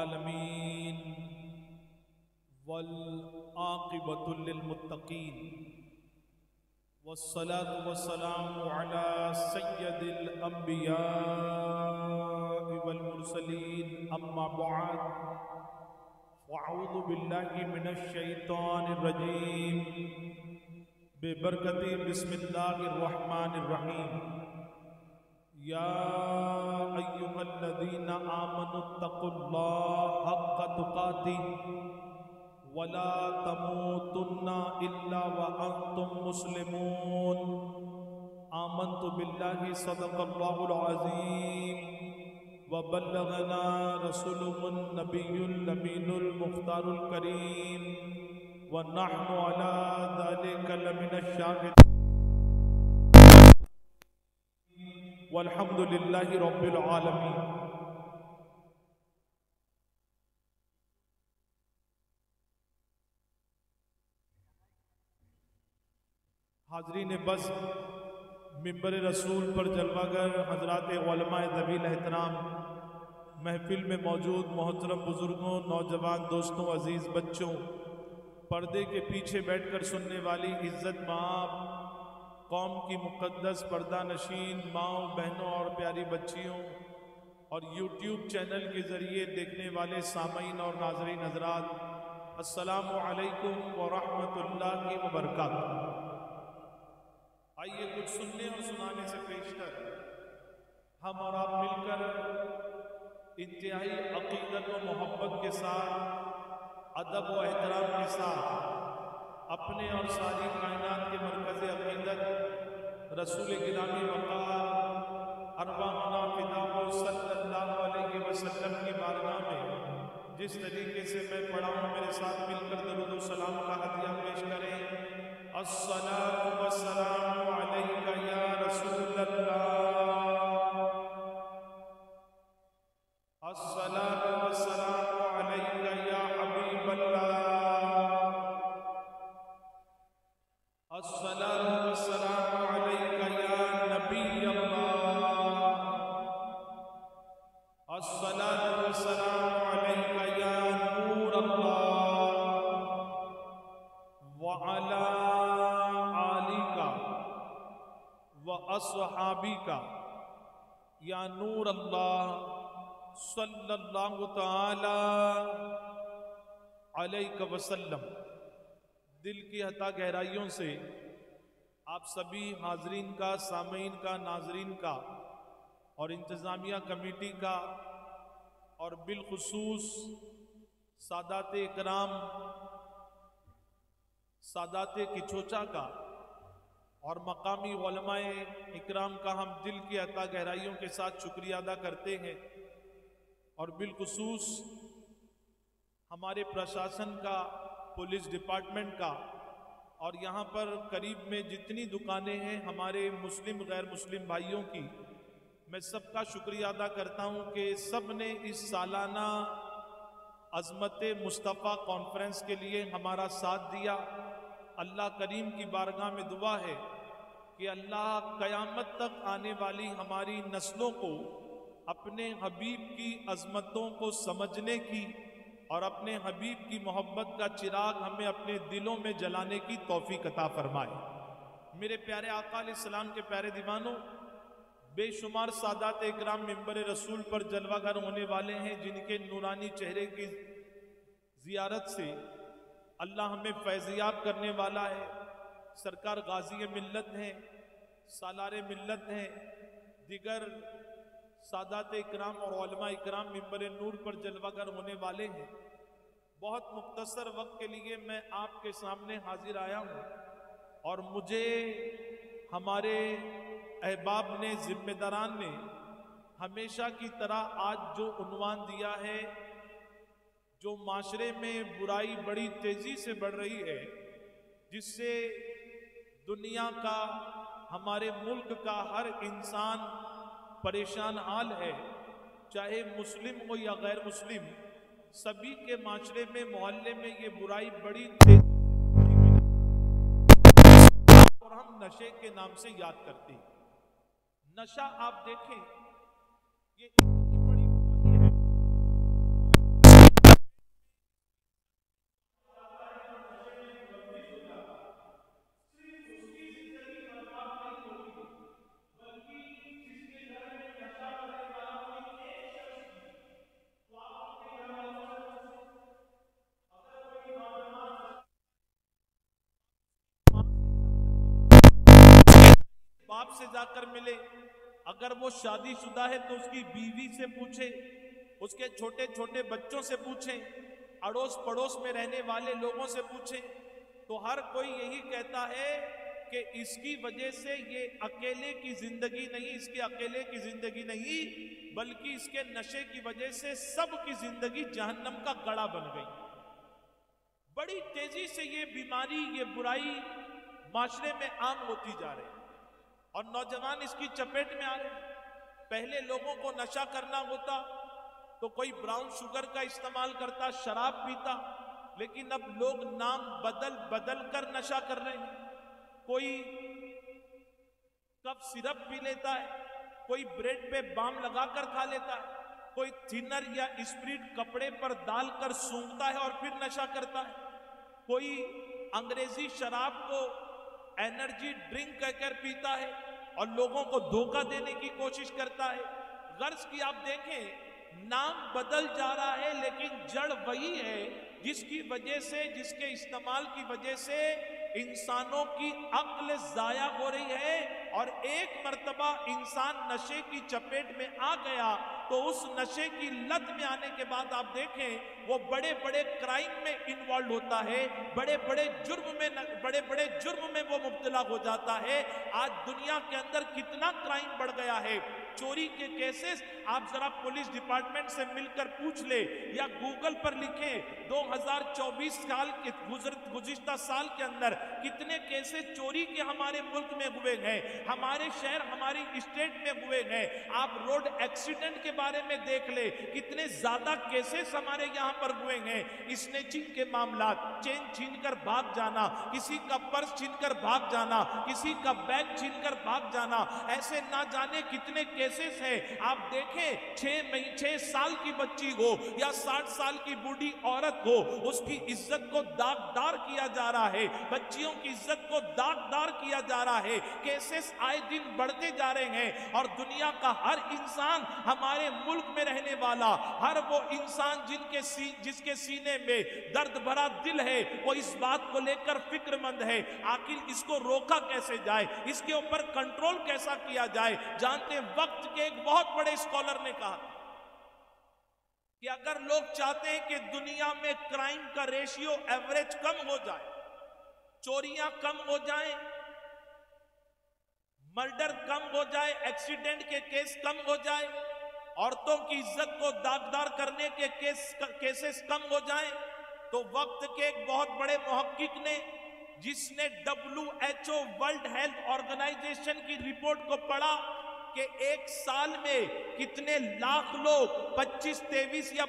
العالمين والعاقبة للمتقين والصلاة والسلام على سيد الأنبياء والمرسلين أما بعد وأعوذ بالله من الشيطان الرجيم ببركة بسم الله الرحمن الرحيم يا أيها الذين آمنوا اتقوا الله حق تقاته ولا تموتن إلا وأنتم مسلمون آمنت بالله صدق الله العظيم وبلغنا رسوله النبي الأمين المختار الكريم ونحن على ذلك لمن الشاهدين والحمد لله رب العالمين. حاضرین بس منبر رسول پر جلوہ گر حضرات علماء ذوی الاحترام، محفل میں موجود محترم بزرگوں، نوجوان دوستوں، عزیز بچوں، پردے کے پیچھے بیٹھ کر سننے والی عزت ماں، قوم کی مقدس پردہ نشین ماؤں، بہنوں اور پیاری بچیوں، اور یوٹیوب چینل کے ذریعے دیکھنے والے سامعین اور ناظرین حضرات، السلام علیکم ورحمۃ اللہ وبرکاتہ. آئیے کچھ سننے اور سنانے سے پیشتر ہم اور آپ مل کر انتہائی عقیدت و محبت کے ساتھ، ادب و احترام کے ساتھ اپنے اور ساری کائنات کے مرکز عقیدت رسول گرامی وقار ارواحنا فداہ صلی اللہ علیہ وسلم کی بارگاہ میں جس طریقے سے میں پڑھا ہوں میرے ساتھ مل کر درود و سلام کا ہدیہ پیش کریں. الصلاۃ والسلام علیک یا رسول اللہ، الصلاۃ والسلام علیک یا حبیب اللہ، الصلاۃ والسلام علیک یا نبی اللہ، الصلاۃ والسلام علیک یا نور اللہ، وعلی اصحابی کا یا نور اللہ صلی اللہ تعالی علیہ وسلم. دل کی عطا گہرائیوں سے آپ سبھی حاضرین کا، سامعین کا، ناظرین کا اور انتظامیہ کمیٹی کا اور بالخصوص سادات اکرام، سادات کچوچا کا اور مقامی علماء اکرام کا ہم دل کی عطا گہرائیوں کے ساتھ شکریہ ادا کرتے ہیں، اور بالخصوص ہمارے پرشاسن کا، پولیس ڈپارٹمنٹ کا، اور یہاں پر قریب میں جتنی دکانیں ہیں ہمارے مسلم غیر مسلم بھائیوں کی، میں سب کا شکریہ ادا کرتا ہوں کہ سب نے اس سالانہ عظمت مصطفیٰ کانفرنس کے لیے ہمارا ساتھ دیا. اللہ کریم کی بارگاہ میں دعا ہے کہ اللہ قیامت تک آنے والی ہماری نسلوں کو اپنے حبیب کی عظمتوں کو سمجھنے کی اور اپنے حبیب کی محبت کا چراغ ہمیں اپنے دلوں میں جلانے کی توفیق عطا فرمائے. میرے پیارے آقا علیہ السلام کے پیارے دیوانوں، بے شمار سادات اکرام منبر رسول پر جلوہ گر ہونے والے ہیں، جن کے نورانی چہرے کی زیارت سے اللہ ہمیں فیضیاب کرنے والا ہے. سرکار غازی ملت ہیں، سالار ملت ہیں، دیگر سادات اکرام اور علماء اکرام منبر نور پر جلوہ گر ہونے والے ہیں. بہت مختصر وقت کے لیے میں آپ کے سامنے حاضر آیا ہوں، اور مجھے ہمارے احباب نے، ذمہ داران نے ہمیشہ کی طرح آج جو عنوان دیا ہے، جو معاشرے میں برائی بڑی تیزی سے بڑھ رہی ہے، جس سے دنیا کا، ہمارے ملک کا ہر انسان پریشان حال ہے، چاہے مسلم ہو یا غیر مسلم، سبھی کے معاشرے میں، محلے میں یہ برائی بڑی تیزی اور ہم نشے کے نام سے یاد کرتے ہیں. نشہ آپ دیکھیں، یہ اتنی بڑی برائی ہے سے جا کر ملے، اگر وہ شادی شدہ ہے تو اس کی بیوی سے پوچھے، اس کے چھوٹے چھوٹے بچوں سے پوچھیں، اڑوس پڑوس میں رہنے والے لوگوں سے پوچھیں، تو ہر کوئی یہی کہتا ہے کہ اس کی وجہ سے یہ اکیلے کی زندگی نہیں، اس کے اکیلے کی زندگی نہیں، بلکہ اس کے نشے کی وجہ سے سب کی زندگی جہنم کا گڑھا بن گئی۔ بڑی تیزی سے یہ بیماری، یہ برائی معاشرے میں عام ہوتی جا رہی ہے اور نوجوان اس کی چپیٹ میں آ رہے ہیں۔ پہلے لوگوں کو نشہ کرنا ہوتا تو کوئی براؤن شوگر کا استعمال کرتا، شراب پیتا، لیکن اب لوگ نام بدل بدل کر نشہ کر رہے ہیں۔ کوئی کف سرپ پی لیتا ہے، کوئی بریڈ پہ بام لگا کر کھا لیتا ہے، کوئی تھنر یا اسپریٹ کپڑے پر ڈال کر سونگتا ہے اور پھر نشہ کرتا ہے، کوئی انگریزی شراب کو انرجی ڈرنک کہہ کر پیتا ہے اور لوگوں کو دھوکہ دینے کی کوشش کرتا ہے۔ غرض کی آپ دیکھیں نام بدل جا رہا ہے لیکن جڑ وہی ہے، جس کی وجہ سے، جس کے استعمال کی وجہ سے انسانوں کی عقل ضائع ہو رہی ہے، اور ایک مرتبہ انسان نشے کی چپیٹ میں آ گیا تو اس نشے کی لت میں آنے کے بعد آپ دیکھیں وہ بڑے بڑے کرائم میں انوالو ہوتا ہے، بڑے بڑے جرم میں وہ مبتلا ہو جاتا ہے۔ آج دنیا کے اندر کتنا کرائم بڑھ گیا ہے، چوری کے کیسز آپ ذرا پولیس ڈپارٹمنٹ سے مل کر پوچھ لے یا گوگل پر لکھیں 2024 سال کے گزشتہ سال کے اندر کتنے کیسز چوری کے ہمارے ملک میں ہوئے ہیں، ہمارے شہر، ہماری اسٹیٹ میں ہوئے ہیں۔ آپ روڈ ایکسیڈنٹ کے بارے میں دیکھ لے کتنے زیادہ کیسز ہمارے یہاں پر ہوئے ہیں۔ اسنیچنگ کے معاملات، چین چھین کر بھاگ جانا، کسی کا پرس چھین کر بھاگ جانا، کسی کا بیگ چھین کر بھاگ جانا، ایسے نہ جانے کتنے کیسز ہیں۔ آپ دیکھیں 6 سال کی بچی ہو یا 60 سال کی بوڑھی عورت ہو، اس کی عزت کو داغدار کیا جا رہا ہے، بچیوں کی عزت کو داغدار کیا جا رہا ہے۔ کیسز آئے دن بڑھتے جا رہے ہیں اور دنیا کا ہر انسان، ہمارے ملک میں رہنے والا ہر وہ انسان جس کے سینے میں درد بھرا دل ہے، وہ اس بات کو لے کر فکر مند ہے آخر اس کو روکا کیسے جائے، اس کے اوپر کنٹرول کیسا کیا جائے۔ جانتے وقت کے ایک بہت بڑے اسکالر نے کہا کہ اگر لوگ چاہتے ہیں کہ دنیا میں کرائم کا ریشیو ایوریج کم ہو جائے، چوریاں کم ہو جائیں، مرڈر کم ہو جائے، ایکسیڈنٹ کے کیس کم ہو جائے، عورتوں کی عزت کو داغدار کرنے کے کیسز کم ہو جائیں، تو وقت کے ایک بہت بڑے محقق نے، جس نے WHO ورلڈ ہیلتھ آرگنائزیشن کی رپورٹ کو پڑھا کہ ایک سال میں کتنے لاکھ لوگ 23 یا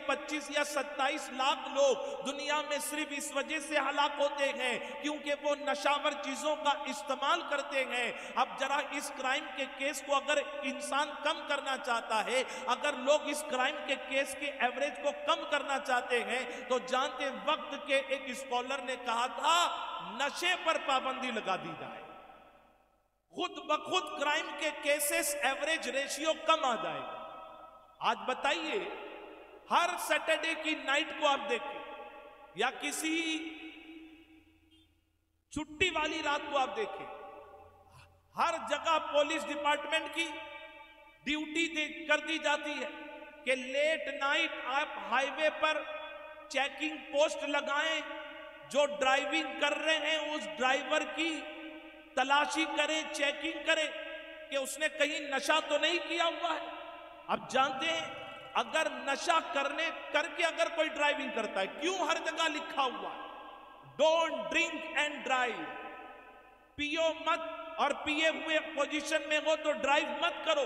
27 لاکھ لوگ دنیا میں صرف اس وجہ سے ہلاک ہوتے ہیں کیونکہ وہ نشاور چیزوں کا استعمال کرتے ہیں۔ اب ذرا اس کرائم کے کیس کو اگر انسان کم کرنا چاہتا ہے، اگر لوگ اس کرائم کے کیس کے ایوریج کو کم کرنا چاہتے ہیں، تو جانتے وقت کے ایک اسکالر نے کہا تھا نشے پر پابندی لگا دی جائے، خود بخود کرائم کے کیسز ایوریج ریشیو کم آ جائے گا۔ آج بتائیے ہر سیٹرڈے کی نائٹ کو آپ دیکھیں یا کسی چھٹی والی رات کو آپ دیکھیں، ہر جگہ پولیس ڈپارٹمنٹ کی ڈیوٹی کر دی جاتی ہے کہ لیٹ نائٹ آپ ہائی وے پر چیکنگ پوسٹ لگائیں، جو ڈرائیونگ کر رہے ہیں اس ڈرائیور کی تلاشی کریں، چیکنگ کریں کہ اس نے کہیں نشہ تو نہیں کیا ہوا ہے۔ اب جانتے ہیں اگر نشہ کر کے اگر کوئی ڈرائیونگ کرتا ہے، کیوں ہر جگہ لکھا ہوا ہے ڈونٹ ڈرنک اینڈ ڈرائیو، پیو مت، اور پیے ہوئے پوزیشن میں ہو تو ڈرائیو مت کرو۔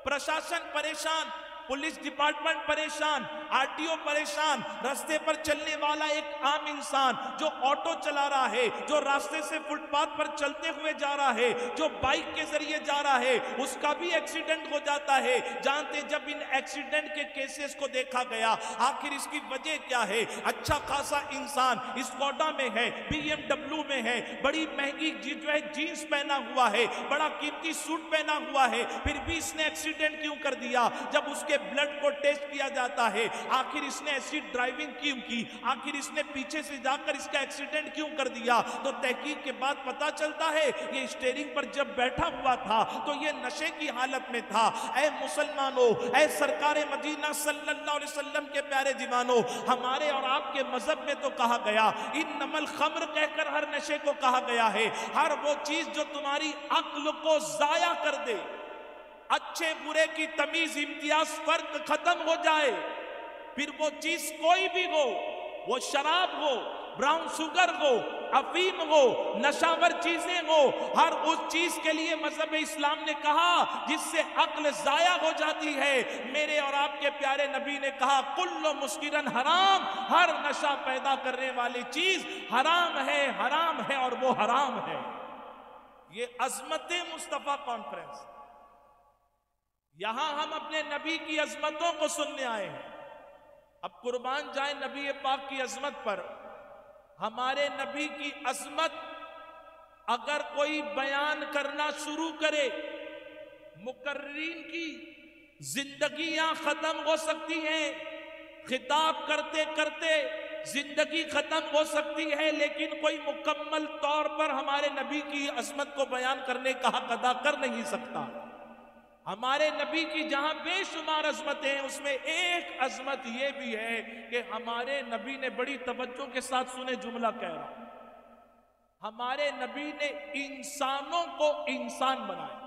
پرشاسن پریشان، پولیس ڈپارٹمنٹ پریشان، RTO پریشان، راستے پر چلنے والا ایک عام انسان جو آٹو چلا رہا ہے، جو راستے سے فٹ پاتھ پر چلتے ہوئے جا رہا ہے، جو بائک کے ذریعے جا رہا ہے، اس کا بھی ایکسیڈنٹ ہو جاتا ہے۔ جانتے جب ان ایکسیڈنٹ کے کیسز کو دیکھا گیا آخر اس کی وجہ کیا ہے؟ اچھا خاصا انسان اسکوڈا میں ہے، BMW میں ہے، بڑی مہنگی جو ہے جینز پہنا ہوا ہے، بڑا قیمتی سوٹ پہنا ہوا ہے، پھر بھی اس نے ایکسیڈنٹ کیوں کر دیا؟ جب اس کے کے بلڈ کو ٹیسٹ کیا جاتا ہے، آخر اس نے ایسی ڈرائیونگ کیوں کی، آخر اس نے پیچھے سے جا کر اس کا ایکسیڈنٹ کیوں کر دیا؟ تو تحقیق کے بعد پتا چلتا ہے یہ اسٹیئرنگ پر جب بیٹھا ہوا تھا تو یہ نشے کی حالت میں تھا۔ اے مسلمانوں، اے سرکار مدینہ صلی اللہ علیہ وسلم کے پیارے دیوانوں، ہمارے اور آپ کے مذہب میں تو کہا گیا انما الخمر کہہ کر ہر نشے کو کہا گیا ہے، ہر وہ چیز جو تمہاری عقل کو ضائع کر دے، اچھے برے کی تمیز امتیاز فرق ختم ہو جائے، پھر وہ چیز کوئی بھی ہو، وہ شراب ہو، براؤن شوگر ہو، افیم ہو، نشاور چیزیں ہو، ہر اس چیز کے لیے مذہب اسلام نے کہا جس سے عقل ضائع ہو جاتی ہے۔ میرے اور آپ کے پیارے نبی نے کہا کل مسکرن حرام، ہر نشہ پیدا کرنے والی چیز حرام ہے اور وہ حرام ہے۔ یہ عظمت مصطفیٰ کانفرنس، یہاں ہم اپنے نبی کی عظمتوں کو سننے آئے ہیں۔ اب قربان جائیں نبی پاک کی عظمت پر۔ ہمارے نبی کی عظمت اگر کوئی بیان کرنا شروع کرے، مقررین کی زندگیاں ختم ہو سکتی ہیں، خطاب کرتے کرتے زندگی ختم ہو سکتی ہے، لیکن کوئی مکمل طور پر ہمارے نبی کی عظمت کو بیان کرنے کا حق ادا کر نہیں سکتا۔ ہمارے نبی کی جہاں بے شمار عظمتیں ہیں، اس میں ایک عظمت یہ بھی ہے کہ ہمارے نبی نے بڑی توجہ کے ساتھ سنے جملہ کہہ رہا، ہمارے نبی نے انسانوں کو انسان بنایا۔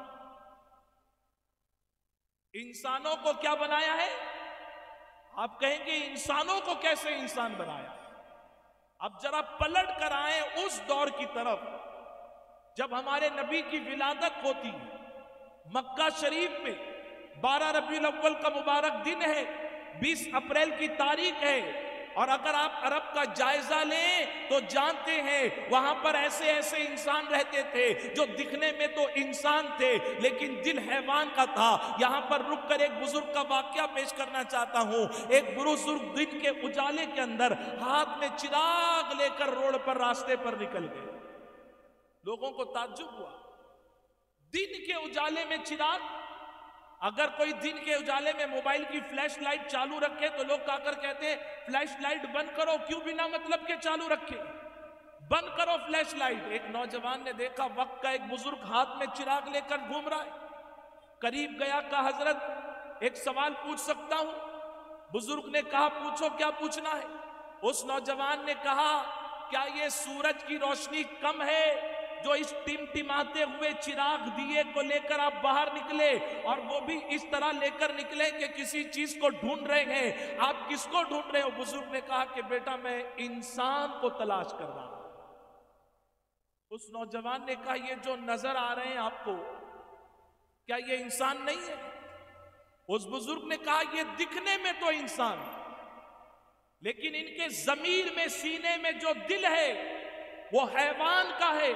انسانوں کو کیا بنایا ہے؟ آپ کہیں گے انسانوں کو کیسے انسان بنایا؟ اب ذرا پلٹ کر آئیں اس دور کی طرف جب ہمارے نبی کی ولادت ہوتی ہے۔ مکہ شریف میں 12 ربیع الاول کا مبارک دن ہے، 20 اپریل کی تاریخ ہے، اور اگر آپ عرب کا جائزہ لیں تو جانتے ہیں وہاں پر ایسے انسان رہتے تھے جو دکھنے میں تو انسان تھے لیکن دل حیوان کا تھا۔ یہاں پر رک کر ایک بزرگ کا واقعہ پیش کرنا چاہتا ہوں۔ ایک بزرگ دن کے اجالے کے اندر ہاتھ میں چراغ لے کر روڈ پر راستے پر نکل گئے۔ لوگوں کو تعجب ہوا، دن کے اجالے میں چراغ؟ اگر کوئی دن کے اجالے میں موبائل کی فلیش لائٹ چالو رکھے تو لوگ آ کر کہتے ہیں فلیش لائٹ بند کرو، کیوں بنا مطلب کے چالو رکھے؟ بند کرو فلیش لائٹ۔ ایک نوجوان نے دیکھا وقت کا ایک بزرگ ہاتھ میں چراغ لے کر گھوم رہا ہے، قریب گیا، کہا حضرت ایک سوال پوچھ سکتا ہوں؟ بزرگ نے کہا پوچھو، کیا پوچھنا ہے؟ اس نوجوان نے کہا کیا یہ سورج کی روشنی کم ہے جو اس ٹمٹماتے ہوئے چراغ دیے کو لے کر آپ باہر نکلے، اور وہ بھی اس طرح لے کر نکلے کہ کسی چیز کو ڈھونڈ رہے ہیں؟ آپ کس کو ڈھونڈ رہے ہو؟ بزرگ نے کہا کہ بیٹا میں انسان کو تلاش کر رہا ہوں۔ اس نوجوان نے کہا یہ جو نظر آ رہے ہیں آپ کو، کیا یہ انسان نہیں ہے؟ اس بزرگ نے کہا یہ دکھنے میں تو انسان، لیکن ان کے ضمیر میں، سینے میں جو دل ہے وہ حیوان کا ہے،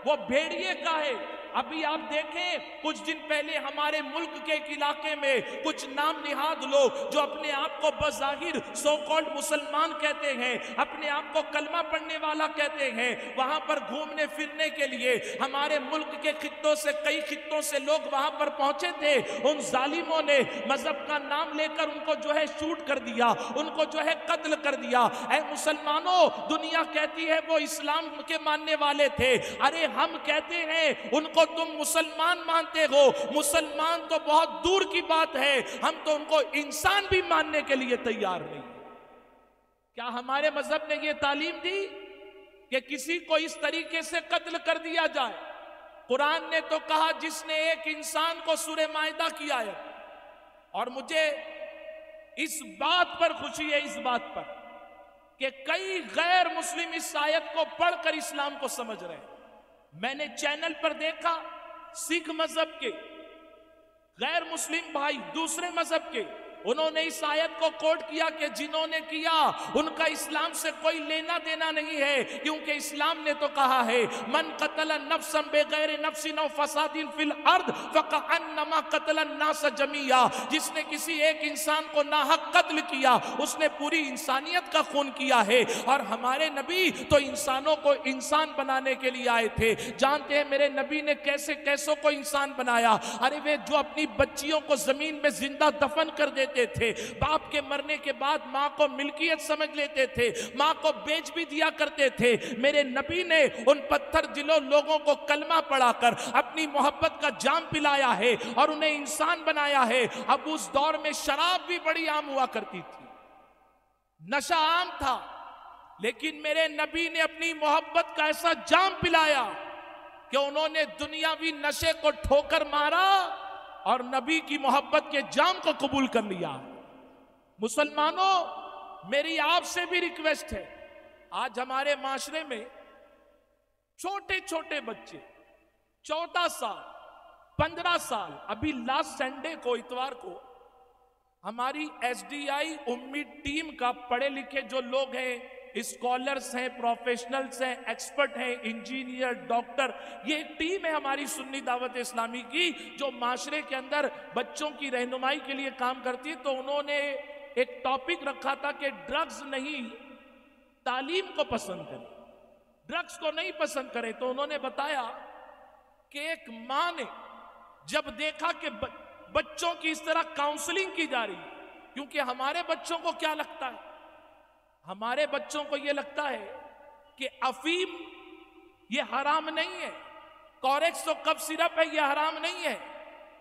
وہ بھیڑیے کا ہے۔ ابھی آپ دیکھیں کچھ دن پہلے ہمارے ملک کے ایک علاقے میں کچھ نام نہاد لوگ جو اپنے آپ کو بظاہر سو کالڈ مسلمان کہتے ہیں، اپنے آپ کو کلمہ پڑھنے والا کہتے ہیں، وہاں پر گھومنے پھرنے کے لیے ہمارے ملک کے خطوں سے، کئی خطوں سے لوگ وہاں پر پہنچے تھے۔ ان ظالموں نے مذہب کا نام لے کر ان کو جو ہے شوٹ کر دیا، ان کو جو ہے قتل کر دیا۔ اے مسلمانوں، دنیا کہتی ہے وہ اسلام کے ماننے والے تھے، ارے ہم کہتے ہیں ان کو تم مسلمان مانتے ہو، مسلمان تو بہت دور کی بات ہے، ہم تو ان کو انسان بھی ماننے کے لیے تیار نہیں۔ کیا ہمارے مذہب نے یہ تعلیم دی کہ کسی کو اس طریقے سے قتل کر دیا جائے؟ قرآن نے تو کہا جس نے ایک انسان کو سورہ مائدہ کی آیت، اور مجھے اس بات پر خوشی ہے، اس بات پر کہ کئی غیر مسلم اس آیت کو پڑھ کر اسلام کو سمجھ رہے ہیں۔ میں نے چینل پر دیکھا سکھ مذہب کے غیر مسلم بھائی، دوسرے مذہب کے، انہوں نے اس آیت کو کوٹ کیا کہ جنہوں نے کیا ان کا اسلام سے کوئی لینا دینا نہیں ہے، کیونکہ اسلام نے تو کہا ہے من قتل نفسا بغیر نفس او فساد فی الارض فکأنما قتل الناس جميعا، جس نے کسی ایک انسان کو ناحق قتل کیا اس نے پوری انسانیت کا خون کیا ہے۔ اور ہمارے نبی تو انسانوں کو انسان بنانے کے لیے آئے تھے۔ جانتے ہیں میرے نبی نے کیسے کیسوں کو انسان بنایا؟ ارے وہ جو اپنی بچیوں کو زمین میں زندہ دفن کر دیتے لیتے تھے، باپ کے مرنے کے بعد ماں کو ملکیت سمجھ لیتے تھے، ماں کو بیچ بھی دیا کرتے تھے۔ میرے نبی نے ان پتھر دلوں لوگوں کو کلمہ پڑھا کر اپنی محبت کا جام پلایا ہے اور انہیں انسان بنایا ہے۔ اب اس دور میں شراب بھی بڑی عام ہوا کرتی تھی، نشہ عام تھا، لیکن میرے نبی نے اپنی محبت کا ایسا جام پلایا کہ انہوں نے دنیاوی نشے کو ٹھوکر مارا اور نبی کی محبت کے جام کو قبول کر لیا۔ مسلمانوں، میری آپ سے بھی ریکویسٹ ہے، آج ہمارے معاشرے میں چھوٹے چھوٹے بچے 14 سال 15 سال، ابھی لاسٹ سنڈے کو اتوار کو ہماری ایس ڈی آئی امید ٹیم کا پڑھے لکھے جو لوگ ہیں، اسکالرز ہیں، پروفیشنلز ہیں، ایکسپرٹ ہیں، انجینئر، ڈاکٹر، یہ ایک ٹیم ہے ہماری سنی دعوت اسلامی کی جو معاشرے کے اندر بچوں کی رہنمائی کے لیے کام کرتی ہے۔ تو انہوں نے ایک ٹاپک رکھا تھا کہ ڈرگز نہیں، تعلیم کو پسند کریں، ڈرگز کو نہیں پسند کریں۔ تو انہوں نے بتایا کہ ایک ماں نے جب دیکھا کہ بچوں کی اس طرح کاؤنسلنگ کی جا رہی ہے، کیونکہ ہمارے بچوں کو کیا لگتا ہے، ہمارے بچوں کو یہ لگتا ہے کہ افیم یہ حرام نہیں ہے، کورکس تو کف سرپ ہے، یہ حرام نہیں ہے،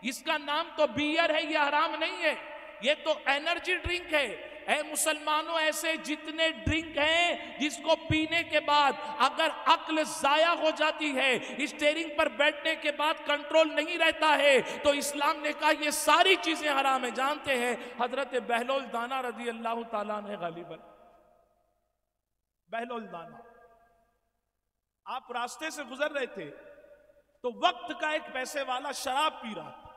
اس کا نام تو بیئر ہے، یہ حرام نہیں ہے، یہ تو انرجی ڈرنک ہے۔ اے مسلمانوں، ایسے جتنے ڈرنک ہیں جس کو پینے کے بعد اگر عقل ضائع ہو جاتی ہے، اسٹیئرنگ پر بیٹھنے کے بعد کنٹرول نہیں رہتا ہے، تو اسلام نے کہا یہ ساری چیزیں حرام ہیں۔ جانتے ہیں حضرت بہلول دانا رضی اللہ تعالیٰ عنہ غالباً، بہلول دانا، آپ راستے سے گزر رہے تھے تو وقت کا ایک پیسے والا شراب پی رہا تھا،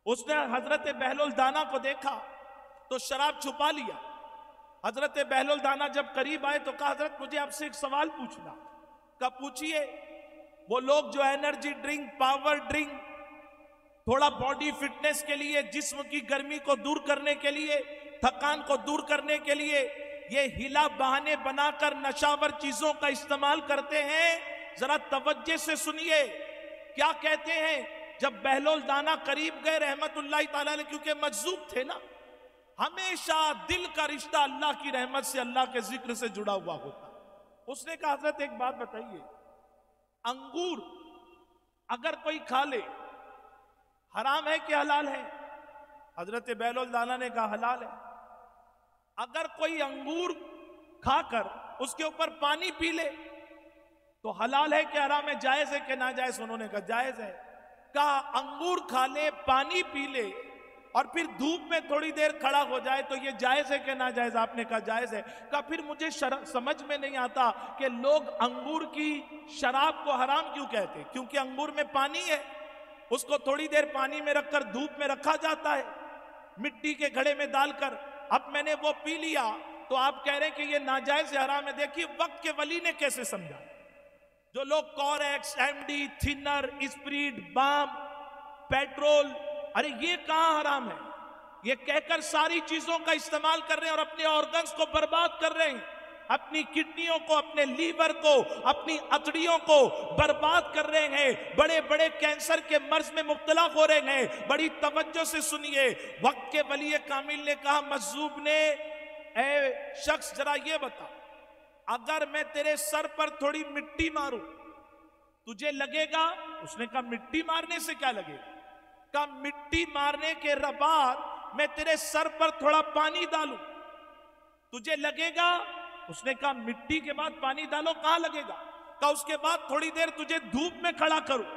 اس نے حضرت بہلول دانا کو دیکھا تو شراب چھپا لیا۔ حضرت بہلول دانا جب قریب آئے تو کہا حضرت مجھے آپ سے ایک سوال پوچھنا۔ کہا پوچھئے۔ وہ لوگ جو انرجی ڈرنک، پاور ڈرنک، تھوڑا باڈی فٹنس کے لیے، جسم کی گرمی کو دور کرنے کے لیے، تھکان کو دور کرنے کے لیے یہ ہلا بہانے بنا کر نشاور چیزوں کا استعمال کرتے ہیں، ذرا توجہ سے سنیے کیا کہتے ہیں۔ جب بہلول دانا قریب گئے رحمت اللہ تعالیٰ علیہ، کیونکہ مجذوب تھے نا، ہمیشہ دل کا رشتہ اللہ کی رحمت سے، اللہ کے ذکر سے جڑا ہوا ہوتا۔ اس نے کہا حضرت ایک بات بتائیے، انگور اگر کوئی کھا لے حرام ہے کہ حلال ہے؟ حضرت بہلول دانا نے کہا حلال ہے۔ اگر کوئی انگور کھا کر اس کے اوپر پانی پی لے تو حلال ہے کہ حرام ہے، جائز ہے کہ ناجائز؟ انہوں نے کہا جائز ہے۔ کہا انگور کھا لے، پانی پی لے اور پھر دھوپ میں تھوڑی دیر کھڑا ہو جائے تو یہ جائز ہے کہ ناجائز؟ آپ نے کہا جائز ہے۔ کہا پھر مجھے سمجھ میں نہیں آتا کہ لوگ انگور کی شراب کو حرام کیوں کہتے؟ کیونکہ انگور میں پانی ہے، اس کو تھوڑی دیر پانی میں رکھ کر دھوپ میں رکھا جاتا ہے مٹی کے گھڑے میں ڈال کر، اب میں نے وہ پی لیا تو آپ کہہ رہے ہیں کہ یہ ناجائز یا حرام ہے۔ دیکھیے وقت کے ولی نے کیسے سمجھا۔ جو لوگ کورکس، ایم ڈی، تھنر، اسپریٹ، بام، پیٹرول، ارے یہ کہاں حرام ہے؟ یہ کہہ کر ساری چیزوں کا استعمال کر رہے ہیں اور اپنے آرگنز کو برباد کر رہے ہیں، اپنی کڈنیوں کو، اپنے لیور کو، اپنی اتڑیوں کو برباد کر رہے ہیں، بڑے بڑے کینسر کے مرض میں مبتلا ہو رہے ہیں۔ بڑی توجہ سے سنیے، وقت کے ولی کامل نے کہا مجذوب نے، اے شخص ذرا یہ بتا، اگر میں تیرے سر پر تھوڑی مٹی ماروں تجھے لگے گا؟ اس نے کہا مٹی مارنے سے کیا لگے گا؟ کہا مٹی مارنے کے بعد میں تیرے سر پر تھوڑا پانی ڈالوں تجھے لگے گا؟ اس نے کہا مٹی کے بعد پانی ڈالو، کہاں لگے گا؟ کہا اس کے بعد تھوڑی دیر تجھے دھوپ میں کھڑا کروں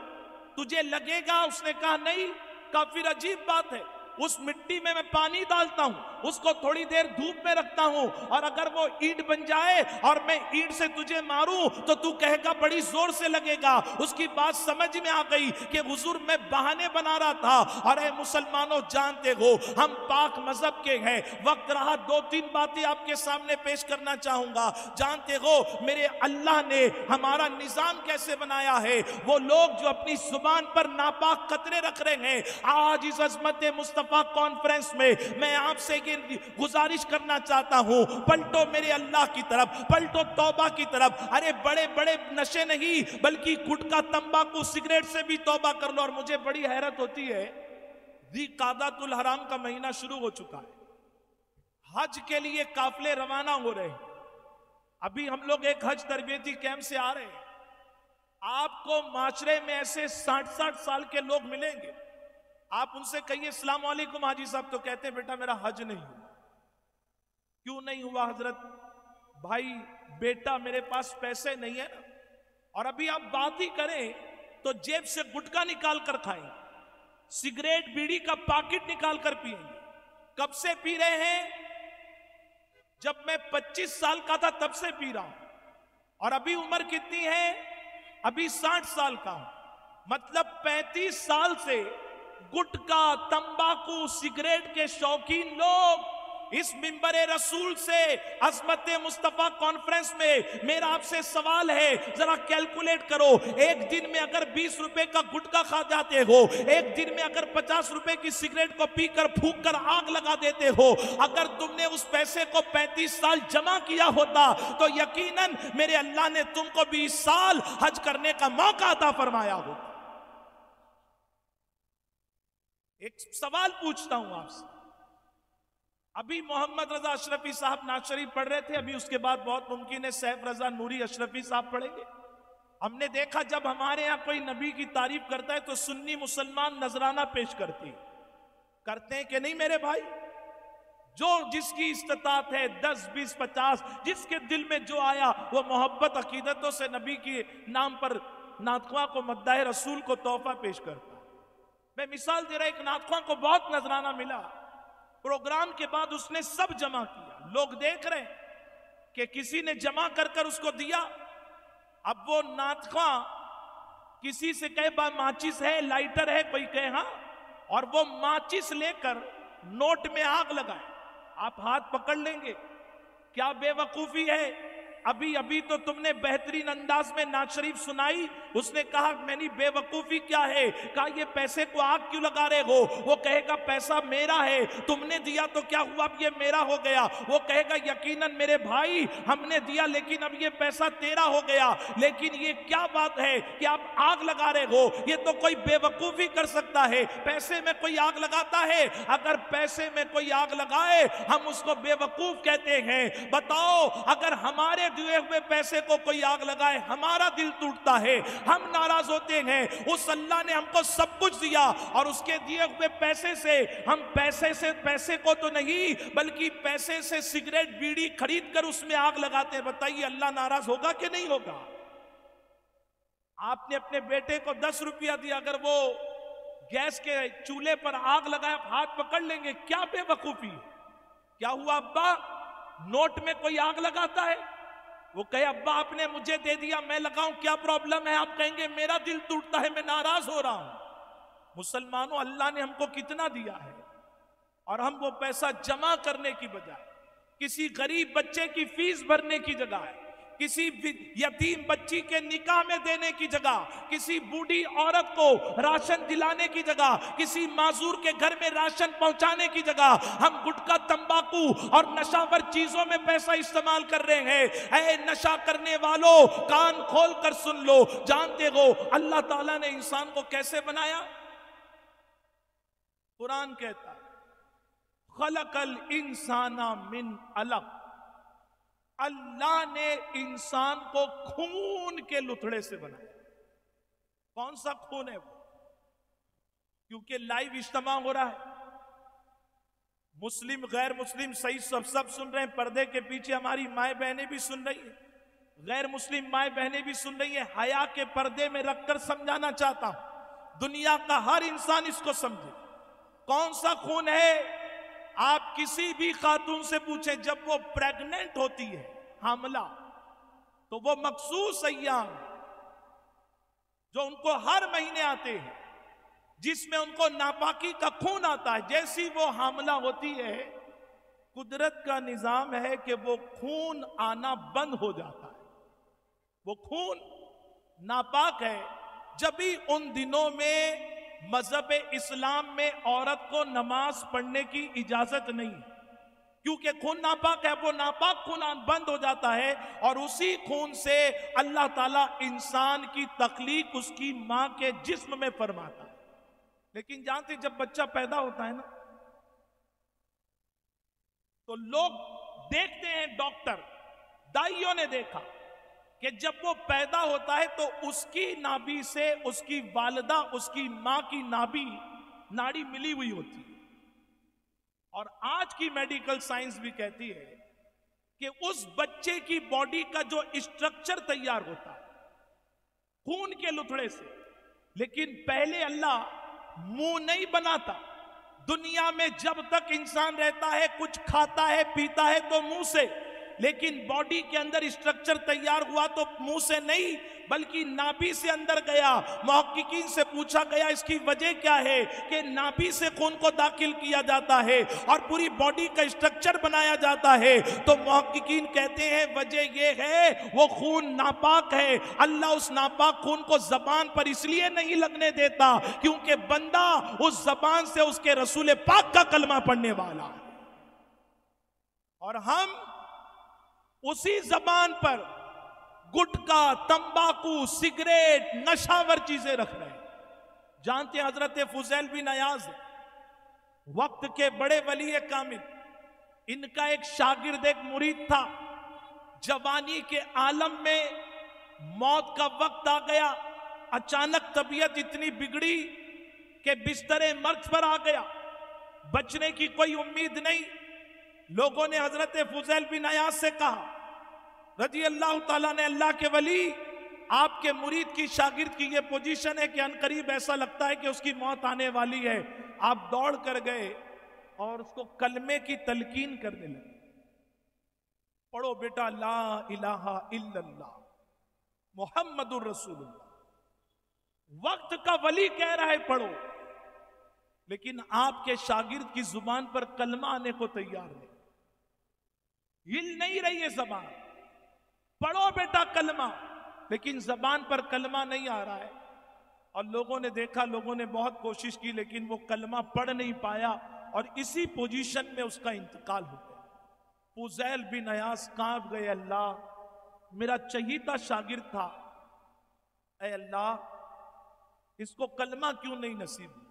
تجھے لگے گا؟ اس نے کہا نہیں۔ کہا پھر عجیب بات ہے، اس مٹی میں پانی ڈالتا ہوں، اس کو تھوڑی دیر دھوپ میں رکھتا ہوں، اور اگر وہ اینٹ بن جائے اور میں اینٹ سے تجھے ماروں تو تو کہے گا بڑی زور سے لگے گا۔ اس کی بات سمجھ میں آ گئی کہ حضور میں بہانے بنا رہا تھا۔ اور اے مسلمانوں جانتے ہو ہم پاک مذہب کے ہیں، وقت رہا دو تین باتیں آپ کے سامنے پیش کرنا چاہوں گا۔ جانتے ہو میرے اللہ نے ہمارا نظام کیسے بنایا ہے؟ وہ لوگ جو اپنی زبان پر ناپاک قطرے رکھ رہے ہیں، آج اس عظمت مصطفیٰ کانفرنس میں میں آپ سے یہ گزارش کرنا چاہتا ہوں، پلٹو میرے اللہ کی طرف، پلٹو توبہ کی طرف۔ ارے بڑے بڑے نشے نہیں بلکہ گٹکا، تمباکو، سگریٹ سے بھی توبہ کر لو۔ اور مجھے بڑی حیرت ہوتی ہے، ذی قعدۃ الحرام کا مہینہ شروع ہو چکا ہے، حج کے لیے قافلے روانہ ہو رہے ہیں. ابھی ہم لوگ ایک حج تربیتی کیمپ سے آ رہے ہیں. آپ کو معاشرے میں ایسے 60 سال کے لوگ ملیں گے, آپ ان سے کہیے السلام علیکم حاجی صاحب, تو کہتے ہیں بیٹا میرا حج نہیں ہوا. کیوں نہیں ہوا حضرت؟ بھائی بیٹا میرے پاس پیسے نہیں ہے نا. اور ابھی آپ بات ہی کریں تو جیب سے گٹکا نکال کر کھائیں, سگریٹ بیڑی کا پاکٹ نکال کر پئیں گے. کب سے پی رہے ہیں؟ جب میں 25 سال کا تھا تب سے پی رہا ہوں. اور ابھی عمر کتنی ہے؟ ابھی 60 سال کا ہوں. مطلب 35 سال سے گٹکا, تمباکو, سگریٹ کے شوقین لوگ اس منبر رسول سے عظمت مصطفیٰ کانفرنس میں میرا آپ سے سوال ہے, ذرا کیلکولیٹ کرو. ایک دن میں اگر 20 روپے کا گٹکا کھا جاتے ہو, ایک دن میں اگر 50 روپے کی سگریٹ کو پی کر پھونک کر آگ لگا دیتے ہو, اگر تم نے اس پیسے کو 35 سال جمع کیا ہوتا تو یقیناً میرے اللہ نے تم کو 20 سال حج کرنے کا موقع عطا فرمایا ہوتا. ایک سوال پوچھتا ہوں آپ سے. ابھی محمد رضا اشرفی صاحب نعت شریف پڑھ رہے تھے, ابھی اس کے بعد بہت ممکن ہے سیف رضا نوری اشرفی صاحب پڑھیں گے. ہم نے دیکھا جب ہمارے ہاں کوئی نبی کی تعریف کرتا ہے تو سنی مسلمان نذرانہ پیش کرتے ہیں کہ نہیں میرے بھائی؟ جو جس کی استطاعت ہے 10 20 50 جس کے دل میں جو آیا وہ محبت عقیدتوں سے نبی کے نام پر نعت خواں کو مداح رسول کو تحفہ پیش کرتا. میں مثال دے رہا, ایک نعت خواں کو بہت نذرانہ ملا, پروگرام کے بعد اس نے سب جمع کیا. لوگ دیکھ رہے ہیں کہ کسی نے جمع کر کر اس کو دیا. اب وہ نعت خواں کسی سے کہے با ماچس ہے, لائٹر ہے, کوئی کہے ہاں, اور وہ ماچس لے کر نوٹ میں آگ لگائے. آپ ہاتھ پکڑ لیں گے, کیا بے وقوفی ہے. ابھی تو تم نے بہترین انداز میں نعت شریف سنائی. اس نے کہا میں نہیں, بے وقوفی کیا ہے. کہا یہ پیسے کو آگ کیوں لگا رہے ہو؟ وہ کہے گا پیسہ میرا ہے, تم نے دیا تو کیا ہوا, اب یہ میرا ہو گیا. وہ کہے گا یقیناً میرے بھائی ہم نے دیا لیکن اب یہ پیسہ تیرا ہو گیا. لیکن یہ کیا بات ہے کہ آپ آگ لگا رہے ہو؟ یہ تو کوئی بے وقوفی کر سکتا ہے. پیسے میں کوئی آگ لگاتا ہے؟ اگر پیسے میں کوئی آگ لگائے ہم اس کو بے وقوف کہتے ہیں. بتاؤ اگر ہمارے دیے ہوئے پیسے کو کوئی آگ لگائے ہمارا دل ٹوٹتا ہے, ہم ناراض ہوتے ہیں. اس اللہ نے ہم کو سب کچھ دیا اور اس کے دیے ہوئے پیسے سے ہم پیسے کو تو نہیں بلکہ پیسے سے سگریٹ بیڑی خرید کر اس میں آگ لگاتے ہیں. بتائیے اللہ ناراض ہوگا کہ نہیں ہوگا؟ آپ نے اپنے بیٹے کو 10 روپیہ دیا, اگر وہ گیس کے چولہے پر آگ لگائے ہاتھ پکڑ لیں گے, کیا بے وقوفی. کیا ہوا ابا نوٹ میں کوئی آگ لگاتا ہے؟ وہ کہے ابا آپ نے مجھے دے دیا میں لگاؤں, کیا پرابلم ہے؟ آپ کہیں گے میرا دل ٹوٹتا ہے, میں ناراض ہو رہا ہوں. مسلمانوں اللہ نے ہم کو کتنا دیا ہے اور ہم وہ پیسہ جمع کرنے کی بجائے کسی غریب بچے کی فیس بھرنے کی جگہ ہے, کسی یتیم بچی کے نکاح میں دینے کی جگہ, کسی بوڑھی عورت کو راشن دلانے کی جگہ, کسی معذور کے گھر میں راشن پہنچانے کی جگہ ہم گٹکا, تمباکو اور نشاور چیزوں میں پیسہ استعمال کر رہے ہیں. اے نشا کرنے والوں کان کھول کر سن لو, جانتے ہو اللہ تعالیٰ نے انسان کو کیسے بنایا؟ قرآن کہتا ہے خلق الانسان من علق, اللہ نے انسان کو خون کے لتھڑے سے بنایا. کون سا خون ہے وہ؟ کیونکہ لائیو اجتماع ہو رہا ہے, مسلم غیر مسلم صحیح سب سن رہے ہیں, پردے کے پیچھے ہماری مائیں بہنیں بھی سن رہی ہیں, غیر مسلم مائیں بہنیں بھی سن رہی ہیں. حیا کے پردے میں رکھ کر سمجھانا چاہتا ہوں, دنیا کا ہر انسان اس کو سمجھے. کون سا خون ہے؟ آپ کسی بھی خاتون سے پوچھیں جب وہ پریگننٹ ہوتی ہے, حاملہ, تو وہ مخصوص ایام جو ان کو ہر مہینے آتے ہیں جس میں ان کو ناپاکی کا خون آتا ہے, جیسی وہ حاملہ ہوتی ہے قدرت کا نظام ہے کہ وہ خون آنا بند ہو جاتا ہے, وہ خون ناپاک ہے. جبھی ان دنوں میں مذہب اسلام میں عورت کو نماز پڑھنے کی اجازت نہیں, کیونکہ خون ناپاک ہے. وہ ناپاک خون بند ہو جاتا ہے اور اسی خون سے اللہ تعالیٰ انسان کی تخلیق اس کی ماں کے جسم میں فرماتا ہے. لیکن جانتے جب بچہ پیدا ہوتا ہے نا تو لوگ دیکھتے ہیں، ڈاکٹر دائیوں نے دیکھا کہ جب وہ پیدا ہوتا ہے تو اس کی نابی سے اس کی والدہ، اس کی ماں کی ناڑی ملی ہوئی ہوتی ہے، اور آج کی میڈیکل سائنس بھی کہتی ہے کہ اس بچے کی باڈی کا جو اسٹرکچر تیار ہوتا ہے خون کے لتھڑے سے، لیکن پہلے اللہ منہ نہیں بناتا۔ دنیا میں جب تک انسان رہتا ہے کچھ کھاتا ہے پیتا ہے تو منہ سے، لیکن باڈی کے اندر اسٹرکچر تیار ہوا تو منہ سے نہیں بلکہ نابی سے اندر گیا۔ محققین سے پوچھا گیا اس کی وجہ کیا ہے کہ نابی سے خون کو داخل کیا جاتا ہے اور پوری باڈی کا اسٹرکچر بنایا جاتا ہے، تو محققین کہتے ہیں وجہ یہ ہے وہ خون ناپاک ہے۔ اللہ اس ناپاک خون کو زبان پر اس لیے نہیں لگنے دیتا کیونکہ بندہ اس زبان سے اس کے رسول پاک کا کلمہ پڑھنے والا ہے، اور ہم اسی زبان پر گٹکا، تمباکو، سگریٹ، نشاور چیزیں رکھ رہے ہیں۔ جانتے ہیں حضرت فضیل بن عیاض وقت کے بڑے ولی کامل، ان کا ایک شاگرد، ایک مرید تھا، جوانی کے عالم میں موت کا وقت آ گیا، اچانک طبیعت اتنی بگڑی کہ بستر مرگ پر آ گیا، بچنے کی کوئی امید نہیں۔ لوگوں نے حضرت فضیل بن عیاض سے کہا رضی اللہ تعالیٰ نے، اللہ کے ولی، آپ کے مرید کی، شاگرد کی یہ پوزیشن ہے کہ عنقریب ایسا لگتا ہے کہ اس کی موت آنے والی ہے۔ آپ دوڑ کر گئے اور اس کو کلمے کی تلقین کرنے لگے، پڑھو بیٹا لا الہ الا اللہ محمد الرسول اللہ۔ وقت کا ولی کہہ رہا ہے پڑھو، لیکن آپ کے شاگرد کی زبان پر کلمہ آنے کو تیار نہیں، ہل نہیں رہی ہے زبان۔ پڑھو بیٹا کلمہ، لیکن زبان پر کلمہ نہیں آ رہا ہے، اور لوگوں نے دیکھا، لوگوں نے بہت کوشش کی لیکن وہ کلمہ پڑھ نہیں پایا، اور اسی پوزیشن میں اس کا انتقال ہو گیا۔ فضیل بن عیاض کانپ گئے، اللہ میرا چہیتا شاگرد تھا، اے اللہ اس کو کلمہ کیوں نہیں نصیب ہوا؟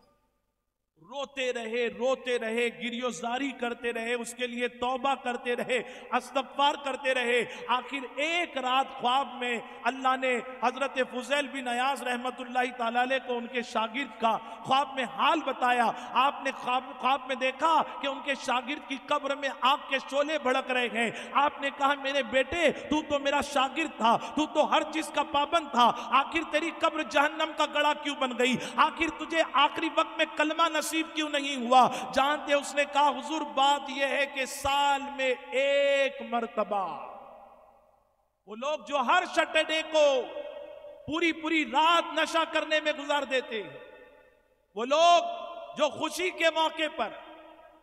روتے رہے، گریوزاری کرتے رہے، اس کے لیے توبہ کرتے رہے، استغفار کرتے رہے۔ آخر ایک رات خواب میں اللہ نے حضرت فضیل بن عیاض رحمت اللہ تعالی علیہ کو ان کے شاگرد کا خواب میں حال بتایا۔ آپ نے خواب میں دیکھا کہ ان کے شاگرد کی قبر میں آگ کے شعلے بھڑک رہے ہیں۔ آپ نے کہا میرے بیٹے تو میرا شاگرد تھا، تو ہر چیز کا پابند تھا، آخر تیری قبر جہنم کا گڑھا کیوں بن گئی؟ آخر تجھے آخری وقت میں کلمہ نصیب کیوں نہیں ہوا؟ جانتے اس نے کہا حضور بات یہ ہے کہ سال میں ایک مرتبہ وہ لوگ جو ہر سیٹرڈے کو پوری رات نشہ کرنے میں گزار دیتے، وہ لوگ جو خوشی کے موقع پر،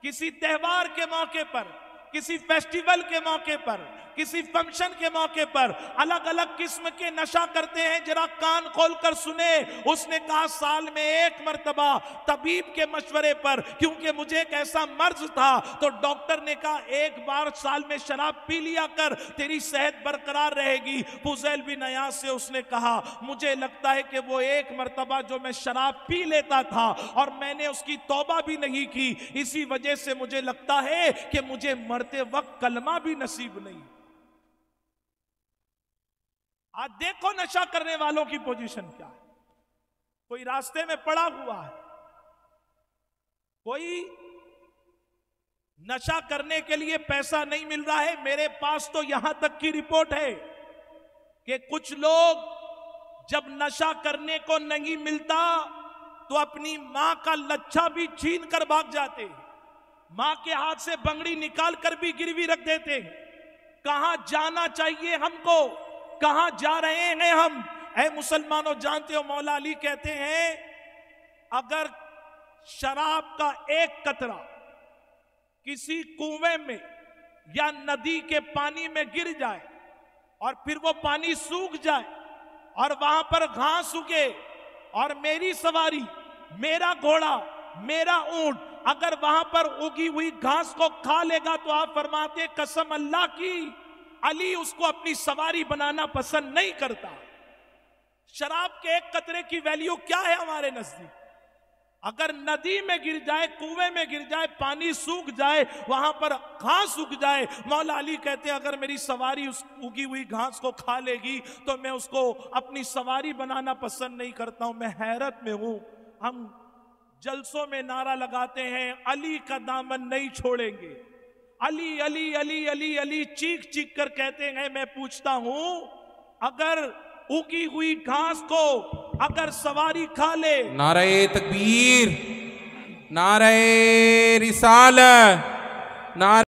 کسی تہوار کے موقع پر، کسی فیسٹیول کے موقع پر، کسی فنکشن کے موقع پر الگ الگ قسم کے نشہ کرتے ہیں، ذرا کان کھول کر سنے۔ اس نے کہا سال میں ایک مرتبہ طبیب کے مشورے پر، کیونکہ مجھے ایک ایسا مرض تھا تو ڈاکٹر نے کہا ایک بار سال میں شراب پی لیا کر، تیری صحت برقرار رہے گی۔ فضیل بن عیاض سے اس نے کہا مجھے لگتا ہے کہ وہ ایک مرتبہ جو میں شراب پی لیتا تھا اور میں نے اس کی توبہ بھی نہیں کی، اسی وجہ سے مجھے لگتا ہے کہ مجھے مرتے وقت کلمہ بھی نصیب نہیں۔ آج دیکھو نشہ کرنے والوں کی پوزیشن کیا ہے۔ کوئی راستے میں پڑا ہوا ہے، کوئی نشہ کرنے کے لیے پیسہ نہیں مل رہا ہے۔ میرے پاس تو یہاں تک کی رپورٹ ہے کہ کچھ لوگ جب نشہ کرنے کو نہیں ملتا تو اپنی ماں کا لچھا بھی چھین کر بھاگ جاتے، ماں کے ہاتھ سے بنگڑی نکال کر بھی گروی رکھ دیتے۔ کہاں جانا چاہیے ہم کو؟ کہاں جا رہے ہیں ہم؟ اے مسلمانوں جانتے ہو مولا علی کہتے ہیں اگر شراب کا ایک قطرہ کسی کنویں میں یا ندی کے پانی میں گر جائے اور پھر وہ پانی سوکھ جائے اور وہاں پر گھاس اگے اور میری سواری، میرا گھوڑا، میرا اونٹ اگر وہاں پر اگی ہوئی گھاس کو کھا لے گا تو آپ فرماتے قسم اللہ کی علی اس کو اپنی سواری بنانا پسند نہیں کرتا۔ شراب کے ایک قطرے کی ویلیو کیا ہے ہمارے نزدیک؟ اگر ندی میں گر جائے، کنویں میں گر جائے، پانی سوکھ جائے، وہاں پر گھاس اگ جائے، مولا علی کہتے ہیں اگر میری سواری اس اگی ہوئی گھاس کو کھا لے گی تو میں اس کو اپنی سواری بنانا پسند نہیں کرتا ہوں۔ میں حیرت میں ہوں، ہم جلسوں میں نعرہ لگاتے ہیں علی کا دامن نہیں چھوڑیں گے، علی علی علی علی علی چیخ چیخ کر کہتے ہیں۔ میں پوچھتا ہوں اگر اگی ہوئی گھاس کو اگر سواری کھا لے، نعرہ تکبیر، نعرہ رسالت، نعرہ